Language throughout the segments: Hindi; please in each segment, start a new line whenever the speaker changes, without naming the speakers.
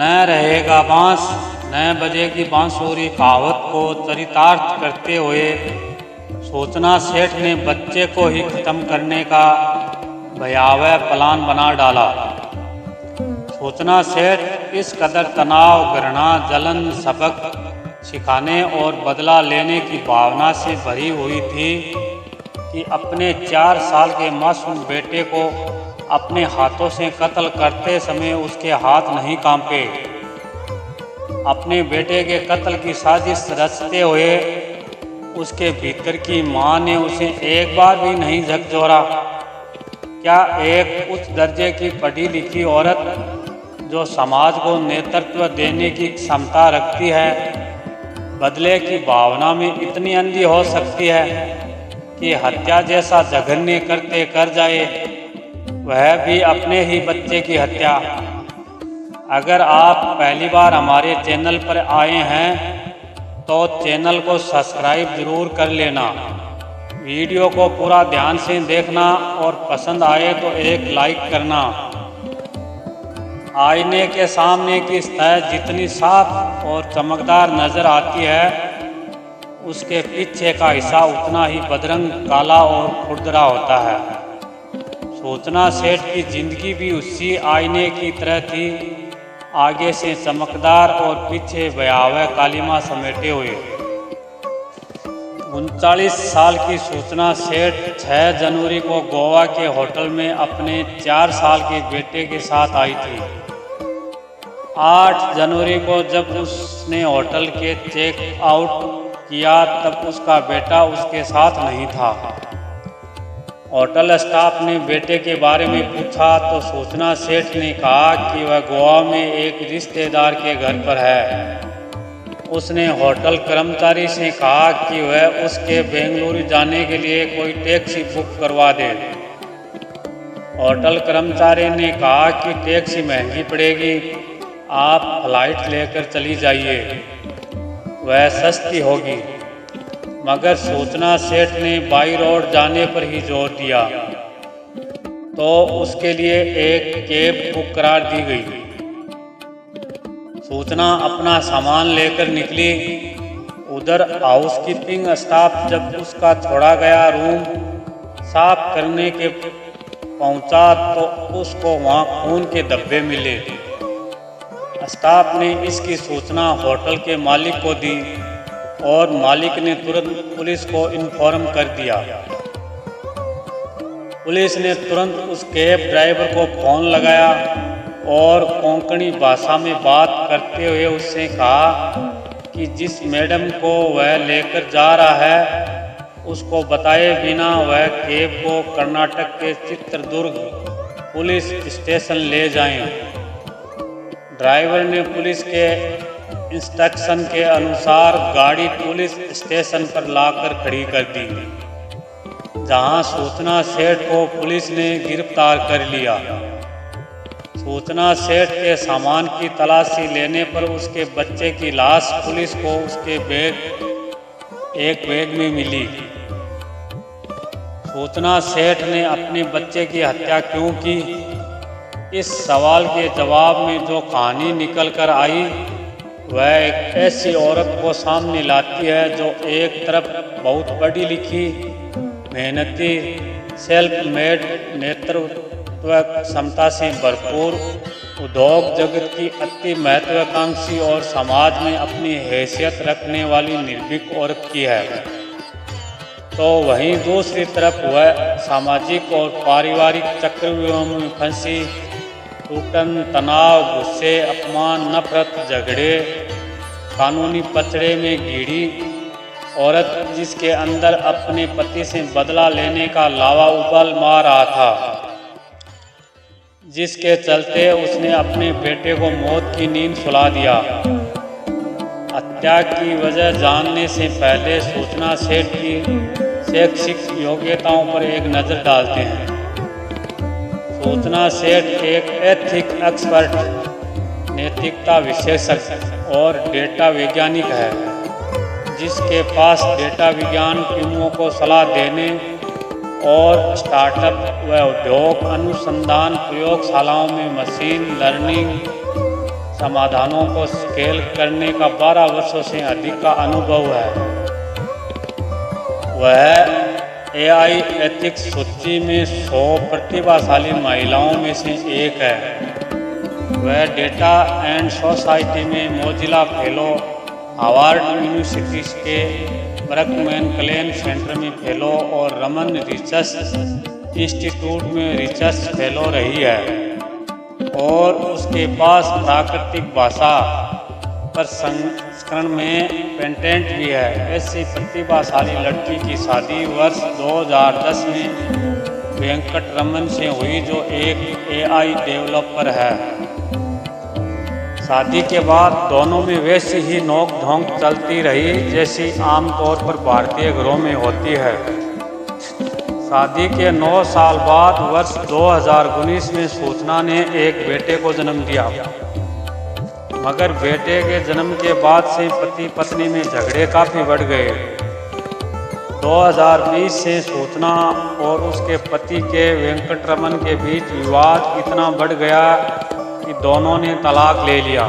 न रहेगा बांस न बजेगी बांसुरी कहावत को चरितार्थ करते हुए सूचना सेठ ने बच्चे को ही खत्म करने का भयावह प्लान बना डाला। सूचना सेठ इस कदर तनाव, घृणा, जलन, सबक सिखाने और बदला लेने की भावना से भरी हुई थी कि अपने 4 साल के मासूम बेटे को अपने हाथों से कत्ल करते समय उसके हाथ नहीं कांपे। अपने बेटे के कत्ल की साजिश रचते हुए उसके भीतर की माँ ने उसे एक बार भी नहीं झकझोरा। क्या एक उच्च दर्जे की पढ़ी लिखी औरत जो समाज को नेतृत्व देने की क्षमता रखती है, बदले की भावना में इतनी अंधी हो सकती है कि हत्या जैसा जघन्य करते कर जाए, वह भी अपने ही बच्चे की हत्या। अगर आप पहली बार हमारे चैनल पर आए हैं तो चैनल को सब्सक्राइब जरूर कर लेना, वीडियो को पूरा ध्यान से देखना और पसंद आए तो एक लाइक करना। आईने के सामने की सतह जितनी साफ और चमकदार नजर आती है, उसके पीछे का हिस्सा उतना ही बदरंग, काला और खुरदरा होता है। सूचना सेठ की जिंदगी भी उसी आईने की तरह थी, आगे से चमकदार और पीछे भयावह कालिमा समेटे हुए। 39 साल की सूचना सेठ 6 जनवरी को गोवा के होटल में अपने 4 साल के बेटे के साथ आई थी। 8 जनवरी को जब उसने होटल के चेक आउट किया तब उसका बेटा उसके साथ नहीं था। होटल स्टाफ ने बेटे के बारे में पूछा तो सूचना सेठ ने कहा कि वह गोवा में एक रिश्तेदार के घर पर है। उसने होटल कर्मचारी से कहा कि वह उसके बेंगलुरु जाने के लिए कोई टैक्सी बुक करवा दे। होटल कर्मचारी ने कहा कि टैक्सी महंगी पड़ेगी, आप फ्लाइट लेकर चली जाइए, वह सस्ती होगी। मगर सूचना सेठ ने बाई रोड जाने पर ही जोर दिया तो उसके लिए एक कैब बुक करार दी गई। सूचना अपना सामान लेकर निकली। उधर हाउसकीपिंग स्टाफ जब उसका छोड़ा गया रूम साफ करने के पहुंचा तो उसको वहां खून के धब्बे मिले। स्टाफ ने इसकी सूचना होटल के मालिक को दी और मालिक ने तुरंत पुलिस को इन्फॉर्म कर दिया। पुलिस ने तुरंत उस कैब ड्राइवर को फोन लगाया और कोंकणी भाषा में बात करते हुए उससे कहा कि जिस मैडम को वह लेकर जा रहा है उसको बताए बिना वह कैब को कर्नाटक के चित्रदुर्ग पुलिस स्टेशन ले जाएं। ड्राइवर ने पुलिस के इंस्ट्रक्शन के अनुसार गाड़ी पुलिस स्टेशन पर लाकर खड़ी कर दी, जहां सूचना सेठ को पुलिस ने गिरफ्तार कर लिया। सूचना सेठ के सामान की तलाशी लेने पर उसके बच्चे की लाश पुलिस को उसके एक बैग में मिली। सूचना सेठ ने अपने बच्चे की हत्या क्यों की, इस सवाल के जवाब में जो कहानी निकल कर आई वह एक ऐसी औरत को सामने लाती है जो एक तरफ बहुत पढ़ी लिखी, मेहनती, सेल्फ मेड, नेतृत्व क्षमता से भरपूर, उद्योग जगत की अति महत्वाकांक्षी और समाज में अपनी हैसियत रखने वाली निर्भीक औरत की है, तो वहीं दूसरी तरफ वह सामाजिक और पारिवारिक चक्रव्यूह में फंसी, टूटन, तनाव, गुस्से, अपमान, नफरत, झगड़े, कानूनी पचड़े में घिरी औरत जिसके अंदर अपने पति से बदला लेने का लावा उबाल मार रहा था, जिसके चलते उसने अपने बेटे को मौत की नींद सुला दिया। हत्या की वजह जानने से पहले सूचना सेठ की शैक्षिक योग्यताओं पर एक नज़र डालते हैं। सूचना सेठ एक एथिक एक्सपर्ट, नैतिकता विशेषज्ञ और डेटा वैज्ञानिक है, जिसके पास डेटा विज्ञान टीमों को सलाह देने और स्टार्टअप व उद्योग अनुसंधान प्रयोगशालाओं में मशीन लर्निंग समाधानों को स्केल करने का 12 वर्षों से अधिक का अनुभव है। वह AI एथिक्स सूची में 100 प्रतिभाशाली महिलाओं में से एक है। वह डेटा एंड सोसाइटी में मोजिला फेलो, हार्वर्ड यूनिवर्सिटी के बर्कमैन क्लेन सेंटर में फेलो और रमन रिसर्च इंस्टीट्यूट में रिसर्च फेलो रही है। और उसके पास प्राकृतिक भाषा प्रसंस्करण में पेटेंट भी है। ऐसी प्रतिभाशाली लड़की की शादी वर्ष 2010 में वेंकटरमन से हुई, जो एक AI डेवलपर है। शादी के बाद दोनों में वैसी ही नोक झोंक चलती रही जैसी आमतौर पर भारतीय घरों में होती है। शादी के 9 साल बाद वर्ष 2019 में सूचना ने एक बेटे को जन्म दिया, मगर बेटे के जन्म के बाद से पति पत्नी में झगड़े काफ़ी बढ़ गए। 2020 से सूचना और उसके पति के वेंकटरमन के बीच विवाद इतना बढ़ गया कि दोनों ने तलाक ले लिया।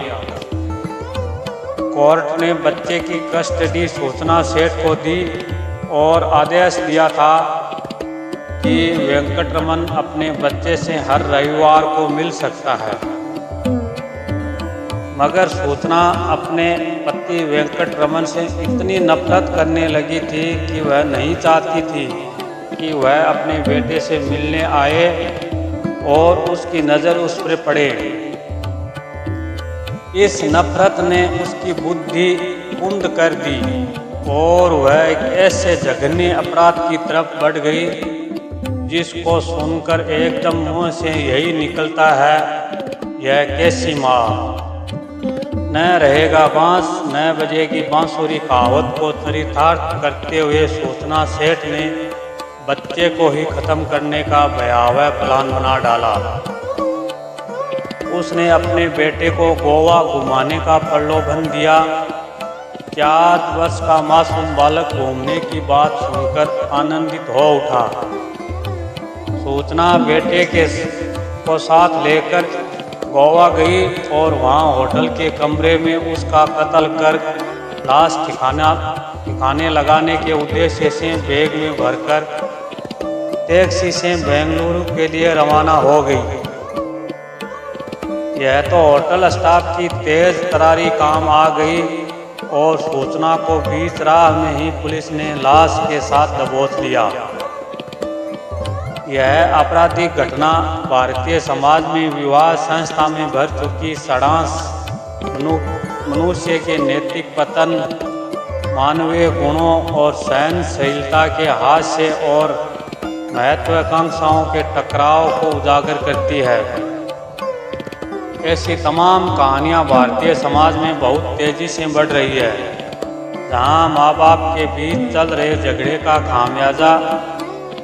कोर्ट ने बच्चे की कस्टडी सूचना सेठ को दी और आदेश दिया था कि वेंकटरमन अपने बच्चे से हर रविवार को मिल सकता है। मगर सूचना अपने पति वेंकटरमन से इतनी नफरत करने लगी थी कि वह नहीं चाहती थी कि वह अपने बेटे से मिलने आए और उसकी नज़र उस पर पड़े। इस नफरत ने उसकी बुद्धि कुंद कर दी और वह एक ऐसे जघन्य अपराध की तरफ बढ़ गई जिसको सुनकर एकदम मुंह से यही निकलता है, यह कैसी माँ। न रहेगा बांस न बजेगी बांसुरी कहावत को चरितार्थ करते हुए सूचना सेठ ने बच्चे को ही खत्म करने का भयावह प्लान बना डाला। उसने अपने बेटे को गोवा घुमाने का प्रलोभन दिया। 4 वर्ष का मासूम बालक घूमने की बात सुनकर आनंदित हो उठा। सूचना बेटे को साथ लेकर गोवा गई और वहां होटल के कमरे में उसका कत्ल कर लाश ठिकाने लगाने के उद्देश्य से बैग में भरकर टैक्सी से बेंगलुरु के लिए रवाना हो गई। यह तो होटल स्टाफ की तेज तरारी काम आ गई और सूचना को बीच राह में ही पुलिस ने लाश के साथ दबोच लिया। यह आपराधिक घटना भारतीय समाज में विवाह संस्था में भर चुकी सड़ांस, मनुष्य के नैतिक पतन, मानवीय गुणों और सहनशीलता के हास्य और महत्वाकांक्षाओं के टकराव को उजागर करती है। ऐसी तमाम कहानियाँ भारतीय समाज में बहुत तेज़ी से बढ़ रही है, जहाँ माँ बाप के बीच चल रहे झगड़े का खामियाजा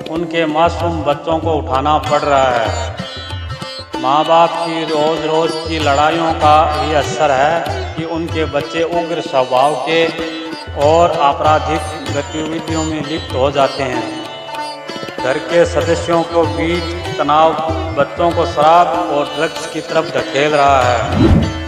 उनके मासूम बच्चों को उठाना पड़ रहा है। माँ बाप की रोज़ रोज़ की लड़ाइयों का ही असर है कि उनके बच्चे उग्र स्वभाव के और आपराधिक गतिविधियों में लिप्त हो जाते हैं। घर के सदस्यों को बीच तनाव बच्चों को शराब और ड्रग्स की तरफ धकेल रहा है।